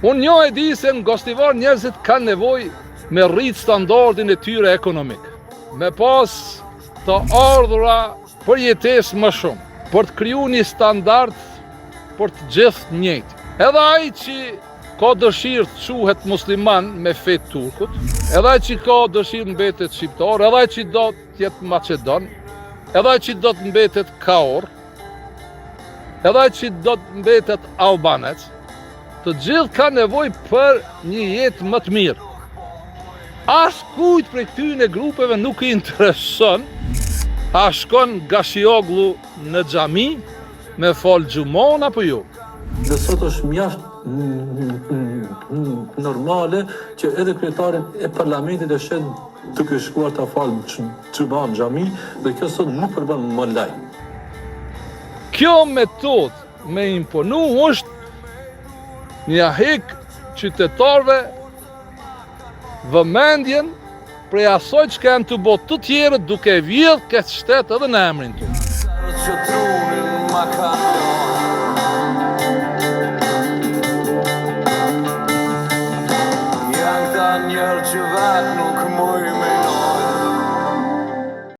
Unë një e di se në Gostivar njerëzit kanë nevojë me rrit standardin e tyre ekonomik, me pas të ardhura për jetesë më shumë, për të kriju një standard për të gjithë njëjtë. Edhe ai që ka dëshirë të quhet musliman me fe turkut, edhe ai që ka dëshirë mbetet shqiptar, edhe ai që do të jetë macedon, edhe ai që do të mbetet kaor, edhe ai që do të mbetet albanec, të gjithë ka nevojë për një jetë më të mirë. As kujt prej këtyre grupeve nuk i intereson a shkon Gashioglu në xhami me fal xhumon apo jo. Dhe sot është mjaft normale që edhe kryetarin e parlamentit e shet duke shkuar ta falë xhuman në xhami, dhe kjo sot nuk përbën më laj. Kjo metodë me imponu është një hek qytetarëve vëmendjen prej asoj që kanë të botë të tjerët duke vjedh këtë shtetë edhe në emrin të. Janë këta njerë që vetë nuk mujë